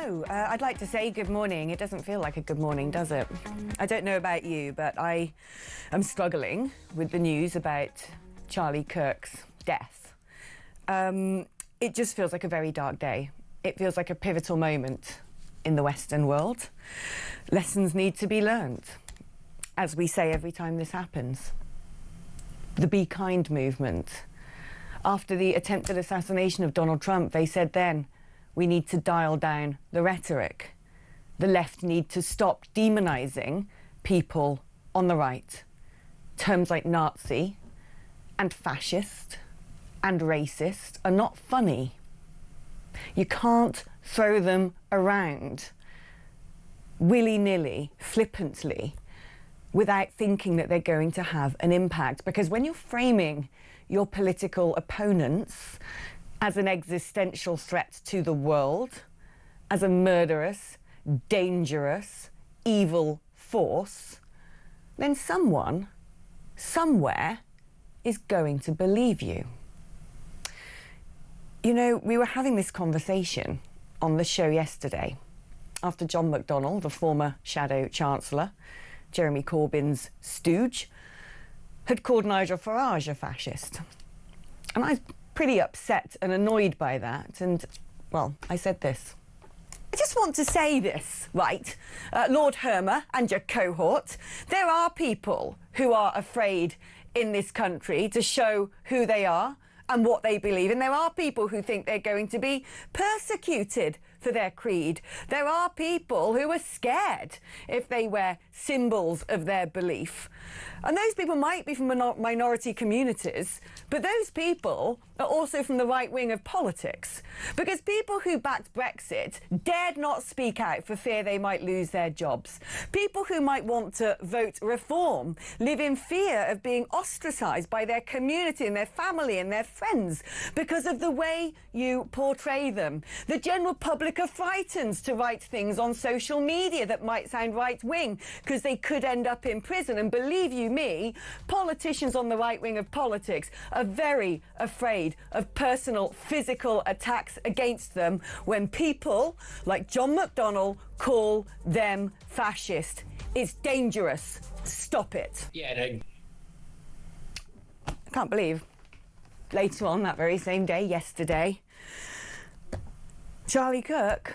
Hello, I'd like to say good morning. It doesn't feel like a good morning, does it? I don't know about you, but I am struggling with the news about Charlie Kirk's death. It just feels like a very dark day. It feels like a pivotal moment in the Western world. Lessons need to be learned, as we say every time this happens. The Be Kind movement. After the attempted assassination of Donald Trump, they said then, we need to dial down the rhetoric. The left need to stop demonising people on the right. Terms like Nazi and fascist and racist are not funny. You can't throw them around willy-nilly, flippantly, without thinking that they're going to have an impact. Because when you're framing your political opponents as an existential threat to the world, as a murderous, dangerous, evil force, then someone, somewhere, is going to believe you. You know, we were having this conversation on the show yesterday after John McDonnell, the former Shadow Chancellor, Jeremy Corbyn's stooge, had called Nigel Farage a fascist. And I was pretty upset and annoyed by that. And, well, I said this. I just want to say this, right? Lord Hermer and your cohort, there are people who are afraid in this country to show who they are and what they believe. And there are people who think they're going to be persecuted for their creed. There are people who are scared if they wear symbols of their belief. And those people might be from minority communities, but those people are also from the right wing of politics. Because people who backed Brexit dared not speak out for fear they might lose their jobs. People who might want to vote reform live in fear of being ostracised by their community and their family and their friends because of the way you portray them. The general public are frightened to write things on social media that might sound right-wing because they could end up in prison. And believe you me, politicians on the right wing of politics are very afraid of personal physical attacks against them when people like John McDonnell call them fascist. It's dangerous. Stop it. Yeah, I can't believe later on that very same day, yesterday, Charlie Kirk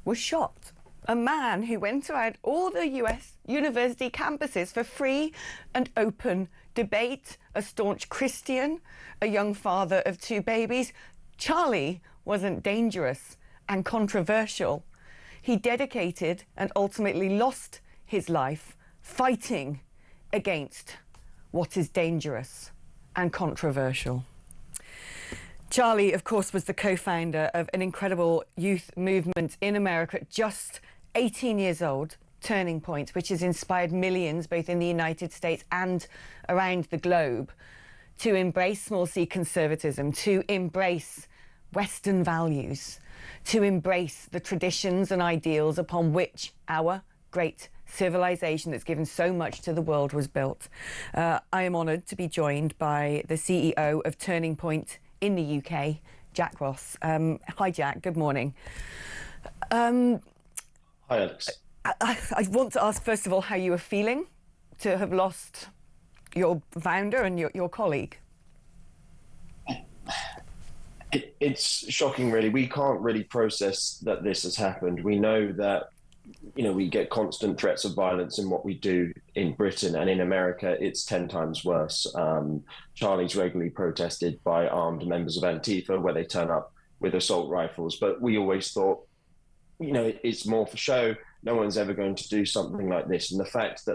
was shot. A man who went around all the US university campuses for free and open debate, a staunch Christian, a young father of 2 babies. Charlie wasn't dangerous and controversial. He dedicated and ultimately lost his life fighting against what is dangerous and controversial. Charlie, of course, was the co-founder of an incredible youth movement in America, just 18 years old, Turning Point, which has inspired millions, both in the United States and around the globe, to embrace small c conservatism, to embrace Western values, to embrace the traditions and ideals upon which our great civilization that's given so much to the world was built. I am honoured to be joined by the CEO of Turning Point in the UK, Jack Ross. Hi, Jack. Good morning. Hi, Alex. I want to ask, first of all, how you are feeling to have lost your founder and your colleague. It's shocking, really. We can't really process that this has happened. We know that, you know, we get constant threats of violence in what we do in Britain, and in America, it's 10 times worse. Charlie's regularly protested by armed members of Antifa, where they turn up with assault rifles. But we always thought, you know, it's more for show. No one's ever going to do something like this. And the fact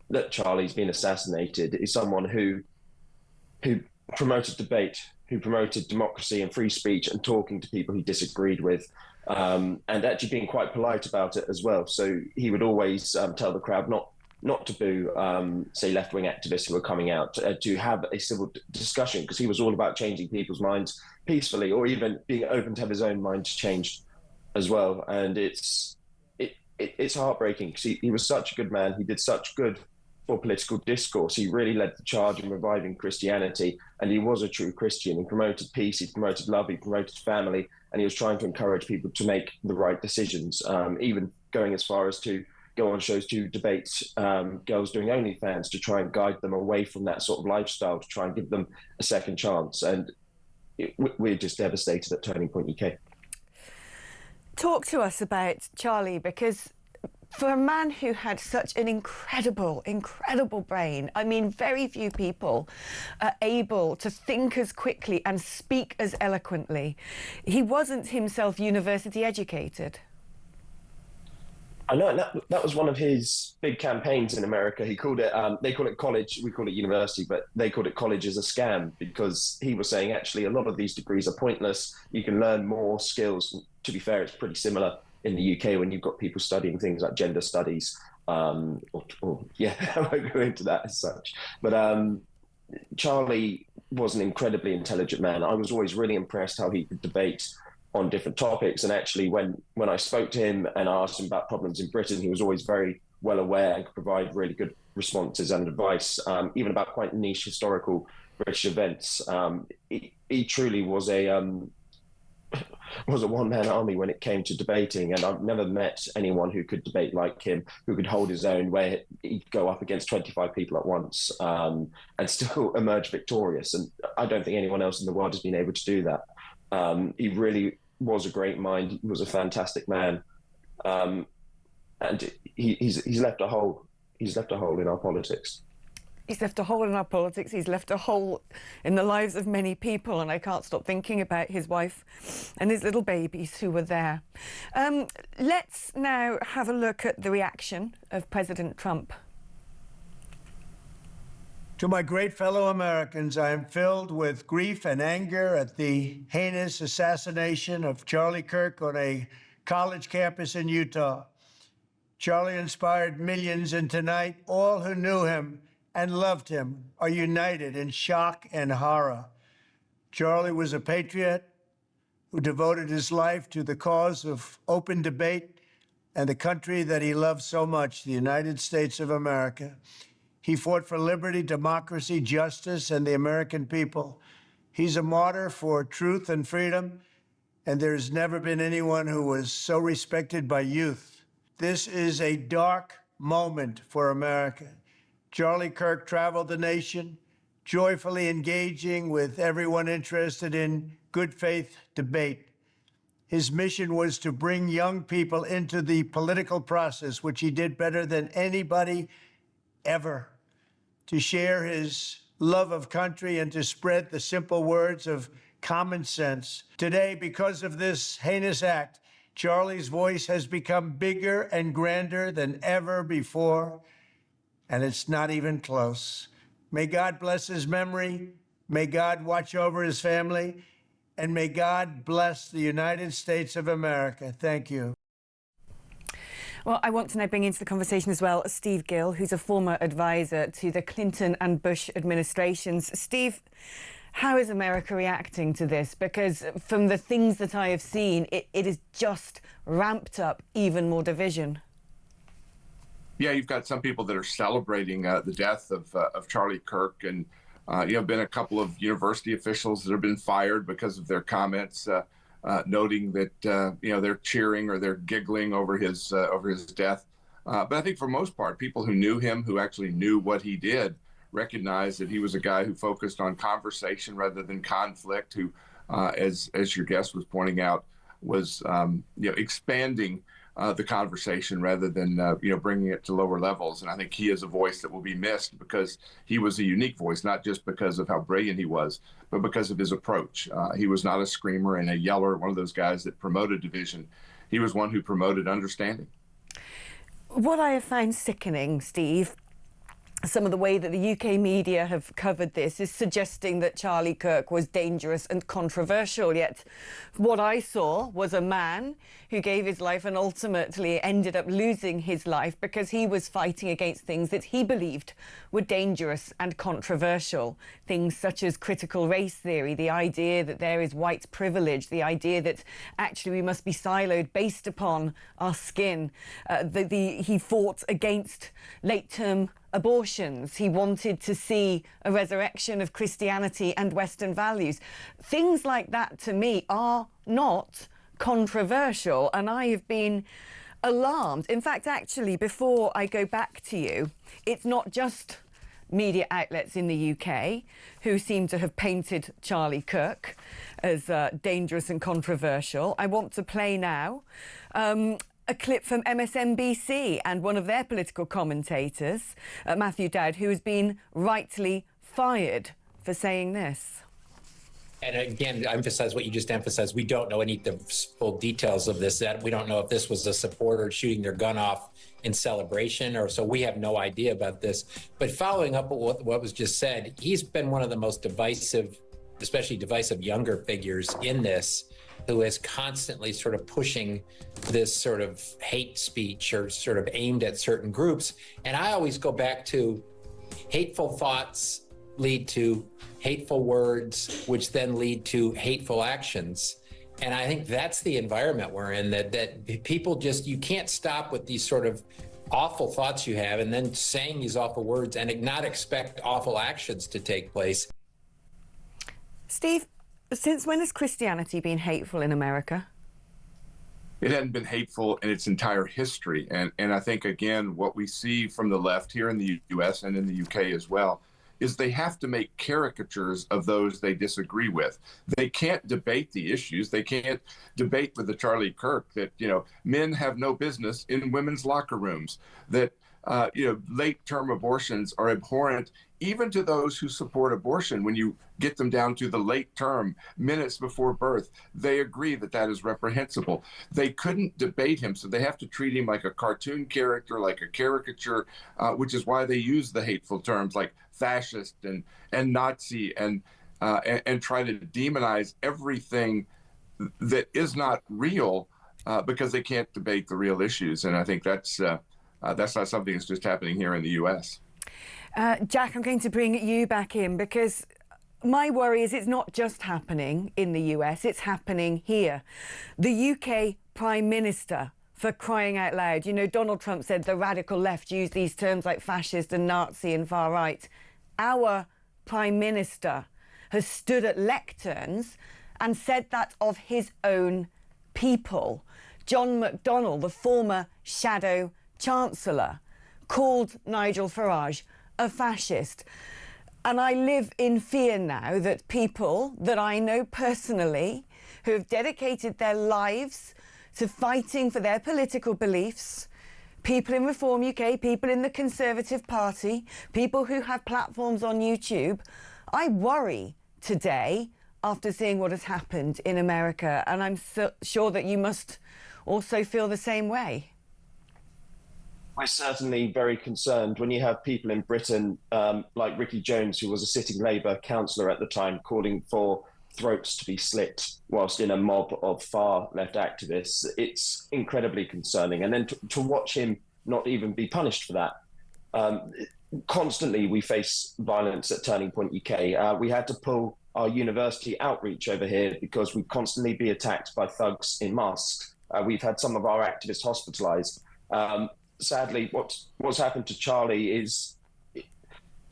that Charlie's been assassinated is someone who promoted debate, who promoted democracy and free speech and talking to people he disagreed with, and actually being quite polite about it as well. So he would always tell the crowd not to boo, say, left-wing activists who were coming out, to have a civil discussion, because he was all about changing people's minds peacefully, or even being open to have his own mind to change as well. And it's heartbreaking, because he was such a good man. He did such good for political discourse. He really led the charge in reviving Christianity, and he was a true Christian. He promoted peace, he promoted love, he promoted family, and he was trying to encourage people to make the right decisions, even going as far as to go on shows to debate girls doing OnlyFans, to try and guide them away from that sort of lifestyle, to try and give them a second chance. And we're just devastated at Turning Point UK. Talk to us about Charlie, because for a man who had such an incredible brain, I mean, very few people are able to think as quickly and speak as eloquently. He wasn't himself university educated. I know, and that was one of his big campaigns in America. He called it, they call it college, we call it university, but they called it college as a scam, because he was saying, actually, a lot of these degrees are pointless. You can learn more skills. To be fair, it's pretty similar in the UK when you've got people studying things like gender studies, yeah, I won't go into that as such. But Charlie was an incredibly intelligent man. I was always really impressed how he could debate on different topics. And actually, when I spoke to him and asked him about problems in Britain, he was always very well aware and could provide really good responses and advice, even about quite niche historical British events. He truly was a one-man army when it came to debating, and I've never met anyone who could debate like him, who could hold his own, where he'd go up against 25 people at once and still emerge victorious. And I don't think anyone else in the world has been able to do that. He really was a great mind. He was a fantastic man, and he's left a hole. He's left a hole in our politics. He's left a hole in our politics. He's left a hole in the lives of many people, and I can't stop thinking about his wife and his little babies who were there. Let's now have a look at the reaction of President Trump. To my great fellow Americans, I am filled with grief and anger at the heinous assassination of Charlie Kirk on a college campus in Utah. Charlie inspired millions, and tonight, all who knew him and loved him are united in shock and horror. Charlie was a patriot who devoted his life to the cause of open debate and the country that he loved so much, the United States of America. He fought for liberty, democracy, justice, and the American people. He's a martyr for truth and freedom, and there's never been anyone who was so respected by youth. This is a dark moment for America. Charlie Kirk traveled the nation, joyfully engaging with everyone interested in good faith debate. His mission was to bring young people into the political process, which he did better than anybody ever, to share his love of country and to spread the simple words of common sense. Today, because of this heinous act, Charlie's voice has become bigger and grander than ever before, and it's not even close. May God bless his memory, may God watch over his family, and may God bless the United States of America. Thank you. Well, I want to now bring into the conversation as well Steve Gill, who's a former advisor to the Clinton and Bush administrations. Steve, how is America reacting to this? Because from the things that I have seen, it has just ramped up even more division. Yeah, you've got some people that are celebrating the death of Charlie Kirk, and you have been a couple of university officials that have been fired because of their comments, noting that they're cheering or they're giggling over his death. But I think for most part, people who knew him, who actually knew what he did, recognized that he was a guy who focused on conversation rather than conflict. Who, as your guest was pointing out, was expanding the conversation rather than bringing it to lower levels. And I think he is a voice that will be missed because he was a unique voice, not just because of how brilliant he was, but because of his approach. He was not a screamer and a yeller, one of those guys that promoted division. He was one who promoted understanding. What I have found sickening, Steve, some of the way that the UK media have covered this is suggesting that Charlie Kirk was dangerous and controversial. Yet what I saw was a man who gave his life and ultimately ended up losing his life because he was fighting against things that he believed were dangerous and controversial. Things such as critical race theory, the idea that there is white privilege, the idea that actually we must be siloed based upon our skin. He fought against late-term abortions. He wanted to see a resurrection of Christianity and Western values. Things like that, to me, are not controversial, and I have been alarmed. In fact, actually, before I go back to you, it's not just media outlets in the UK who seem to have painted Charlie Kirk as dangerous and controversial. I want to play now a clip from MSNBC and one of their political commentators, Matthew Dowd, who has been rightly fired for saying this. And again, I emphasize what you just emphasized. We don't know any of the full details of this. That we don't know if this was a supporter shooting their gun off in celebration, or so we have no idea about this. But following up on what was just said, he's been one of the most divisive, especially divisive younger figures in this, who is constantly sort of pushing this sort of hate speech or sort of aimed at certain groups. And I always go back to hateful thoughts lead to hateful words, which then lead to hateful actions. And I think that's the environment we're in, that people just, you can't stop with these sort of awful thoughts you have and then saying these awful words and not expect awful actions to take place. Steve, since when has Christianity been hateful in America? It hadn't been hateful in its entire history. And I think, again, what we see from the left here in the US and in the UK as well is they have to make caricatures of those they disagree with. They can't debate the issues. They can't debate with the Charlie Kirk that, men have no business in women's locker rooms, that, late-term abortions are abhorrent even to those who support abortion. When you get them down to the late term, minutes before birth, they agree that that is reprehensible. They couldn't debate him, so they have to treat him like a cartoon character, like a caricature, which is why they use the hateful terms like fascist and Nazi and try to demonize everything that is not real because they can't debate the real issues. And I think that's not something that's just happening here in the U.S. Jack, I'm going to bring you back in because my worry is it's not just happening in the US, it's happening here. The UK Prime Minister, for crying out loud, Donald Trump said the radical left use these terms like fascist and Nazi and far right. Our Prime Minister has stood at lecterns and said that of his own people. John McDonnell, the former Shadow Chancellor, called Nigel Farage a fascist. And I live in fear now that people that I know personally who have dedicated their lives to fighting for their political beliefs, people in Reform UK, people in the Conservative Party, people who have platforms on YouTube, I worry today after seeing what has happened in America. And I'm sure that you must also feel the same way. We're certainly very concerned when you have people in Britain like Ricky Jones, who was a sitting Labour councillor at the time, calling for throats to be slit whilst in a mob of far-left activists. It's incredibly concerning. And then to watch him not even be punished for that. Constantly we face violence at Turning Point UK. We had to pull our university outreach over here because we'd constantly be attacked by thugs in masks. We've had some of our activists hospitalised. Sadly, what's happened to Charlie it's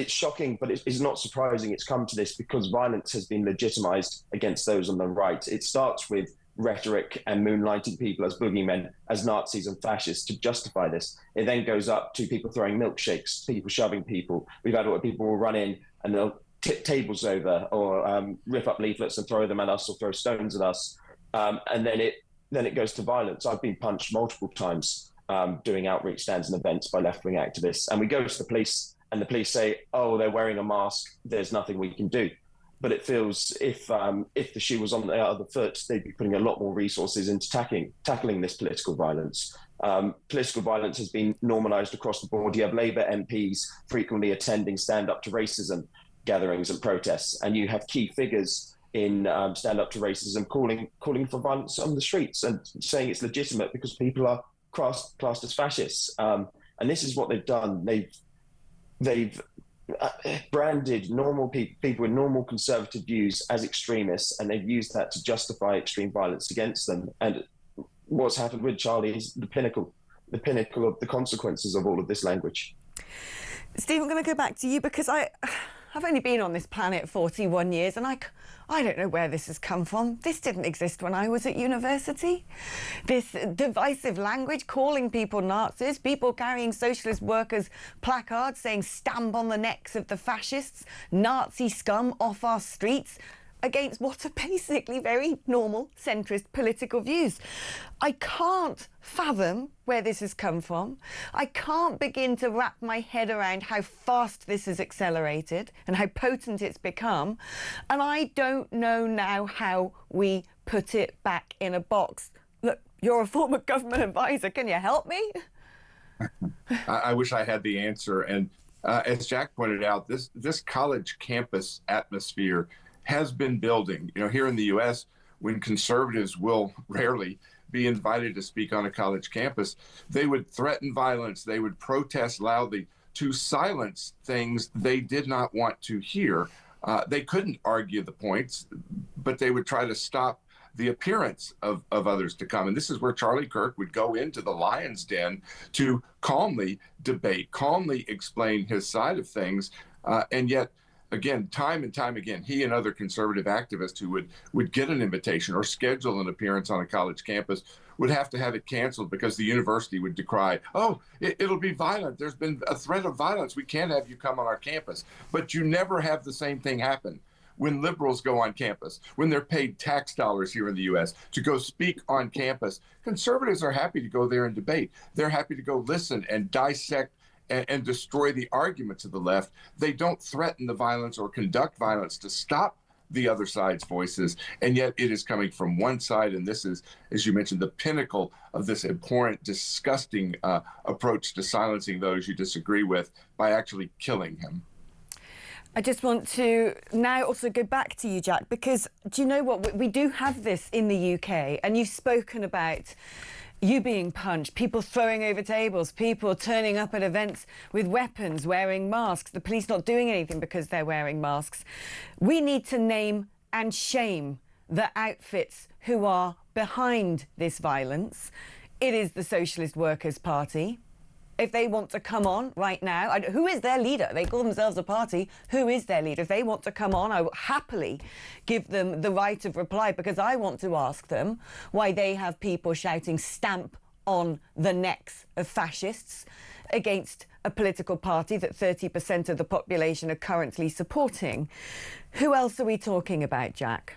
shocking, but it's not surprising it's come to this because violence has been legitimized against those on the right. It starts with rhetoric and moonlighting people as boogeymen, as Nazis and fascists to justify this. It then goes up to people throwing milkshakes, people shoving people. We've had people will run in and they'll tip tables over or rip up leaflets and throw them at us or throw stones at us. And then it goes to violence. I've been punched multiple times doing outreach stands and events by left-wing activists. And we go to the police and the police say, oh, they're wearing a mask, there's nothing we can do. But it feels if the shoe was on the other foot, they'd be putting a lot more resources into tackling this political violence. Political violence has been normalised across the board. You have Labour MPs frequently attending Stand Up to Racism gatherings and protests, and you have key figures in Stand Up to Racism calling for violence on the streets and saying it's legitimate because people are classed as fascists. And this is what they've done. They've branded normal people with normal conservative views as extremists, and they've used that to justify extreme violence against them. And what's happened with Charlie is the pinnacle of the consequences of all of this language. Steve, I'm going to go back to you because I've only been on this planet 41 years and I don't know where this has come from. This didn't exist when I was at university. This divisive language, calling people Nazis, people carrying socialist workers' placards saying stamp on the necks of the fascists, Nazi scum off our streets, against what are basically very normal centrist political views. I can't fathom where this has come from. I can't begin to wrap my head around how fast this has accelerated and how potent it's become. And I don't know now how we put it back in a box. Look, you're a former government advisor. Can you help me? I wish I had the answer. And as Jack pointed out, this college campus atmosphere has been building. You know, here in the U.S., when conservatives will rarely be invited to speak on a college campus, they would threaten violence, they would protest loudly to silence things they did not want to hear. They couldn't argue the points, but they would try to stop the appearance of others to come. And this is where Charlie Kirk would go into the lion's den to calmly debate, calmly explain his side of things, and yet, again, time and time again, he and other conservative activists who would get an invitation or schedule an appearance on a college campus would have to have it canceled because the university would decry, oh, it'll be violent. There's been a threat of violence. We can't have you come on our campus. But you never have the same thing happen when liberals go on campus, when they're paid tax dollars here in the U.S. to go speak on campus. Conservatives are happy to go there and debate. They're happy to go listen and dissect and destroy the arguments of the left. They don't threaten the violence or conduct violence to stop the other side's voices, and yet it is coming from one side, and this is, as you mentioned, the pinnacle of this abhorrent, disgusting approach to silencing those you disagree with by actually killing him. I just want to now also go back to you, Jack, because do you know what? We do have this in the UK, and you've spoken about you being punched, people throwing over tables, people turning up at events with weapons, wearing masks, the police not doing anything because they're wearing masks. We need to name and shame the outfits who are behind this violence. It is the Socialist Workers' Party. If they want to come on right now, who is their leader? They call themselves a party. Who is their leader? If they want to come on, I will happily give them the right of reply, because I want to ask them why they have people shouting stamp on the necks of fascists against a political party that 30% of the population are currently supporting. Who else are we talking about, Jack?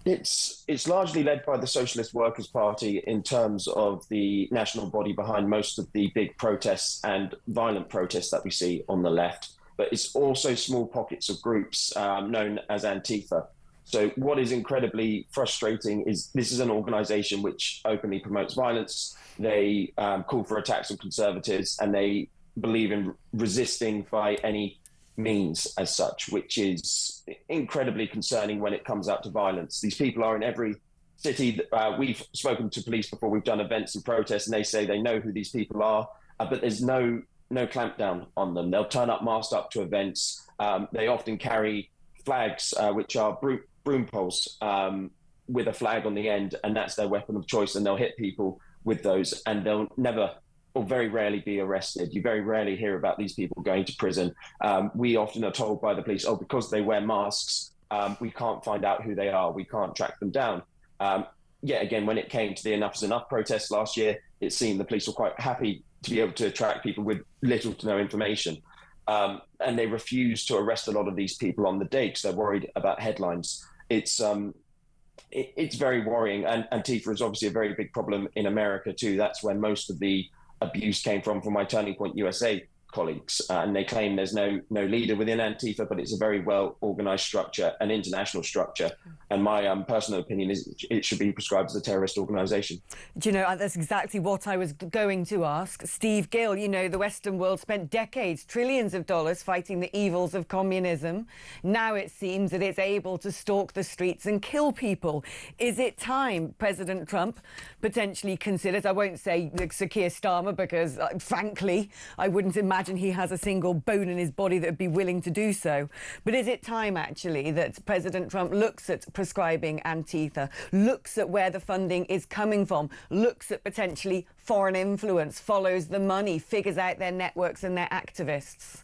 It's largely led by the Socialist Workers' Party in terms of the national body behind most of the big protests and violent protests that we see on the left. But it's also small pockets of groups known as Antifa. So what is incredibly frustrating is this is an organization which openly promotes violence. They call for attacks on conservatives, and they believe in resisting by any means as such, which is incredibly concerning when it comes out to violence. These people are in every city. We've spoken to police before, we've done events and protests, and they say they know who these people are, but there's no clampdown on them. They'll turn up masked up to events. They often carry flags, which are broom poles with a flag on the end, and that's their weapon of choice, and they'll hit people with those, and they'll never or very rarely be arrested. You very rarely hear about these people going to prison. We often are told by the police, oh, because they wear masks, we can't find out who they are. We can't track them down. Yet again, when it came to the Enough is Enough protests last year, it seemed the police were quite happy to be able to track people with little to no information. And they refused to arrest a lot of these people on the day because they're worried about headlines. It's very worrying. And Antifa is obviously a very big problem in America too. That's where most of the abuse came from my Turning Point USA colleagues, and they claim there's no leader within Antifa, but it's a very well organized structure, an international structure, and my personal opinion is it should be prescribed as a terrorist organization. Do you know, that's exactly what I was going to ask Steve Gill. You know, the Western world spent decades, trillions of dollars fighting the evils of communism. Now it seems that it's able to stalk the streets and kill people. Is it time President Trump potentially considers, I won't say Sir Keir Starmer, because frankly I wouldn't imagine imagine he has a single bone in his body that would be willing to do so. But is it time, actually, that President Trump looks at prescribing Antifa, looks at where the funding is coming from, looks at potentially foreign influence, follows the money, figures out their networks and their activists?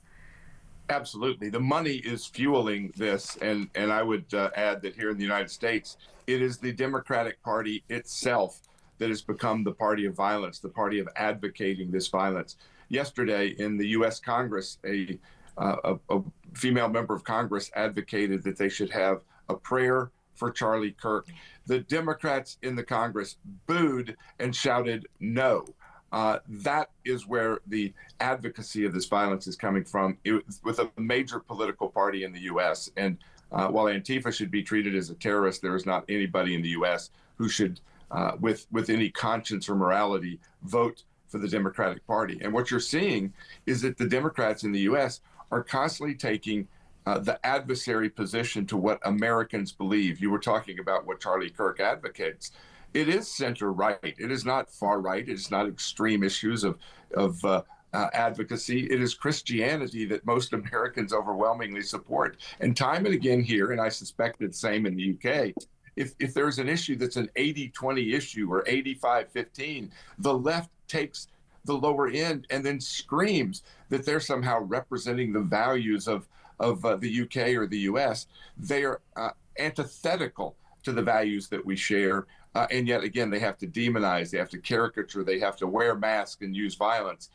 Absolutely. The money is fueling this. And I would add that here in the United States, it is the Democratic Party itself that has become the party of violence, the party of advocating this violence. Yesterday in the U.S. Congress, a female member of Congress advocated that they should have a prayer for Charlie Kirk. The Democrats in the Congress booed and shouted no. That is where the advocacy of this violence is coming from, with a major political party in the U.S. And while Antifa should be treated as a terrorist, there is not anybody in the U.S. who should, with any conscience or morality, vote for the Democratic Party. And what you're seeing is that the Democrats in the U.S. are constantly taking the adversary position to what Americans believe. You were talking about what Charlie Kirk advocates. It is center-right. It is not far-right. It is not extreme issues of advocacy. It is Christianity that most Americans overwhelmingly support. And time and again here, and I suspect it's the same in the UK, if there's an issue that's an 80-20 issue or 85-15, the left takes the lower end and then screams that they're somehow representing the values of the UK or the US. They are antithetical to the values that we share. And yet, again, they have to demonize, they have to caricature, they have to wear masks and use violence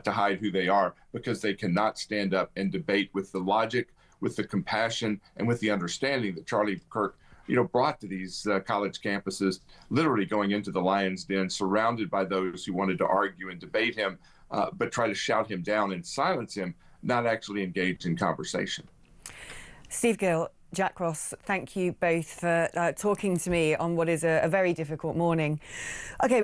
to hide who they are, because they cannot stand up and debate with the logic, with the compassion, and with the understanding that Charlie Kirk brought to these college campuses, literally going into the lion's den, surrounded by those who wanted to argue and debate him, but try to shout him down and silence him, not actually engage in conversation. Steve Gill, Jack Ross, thank you both for talking to me on what is a very difficult morning. Okay.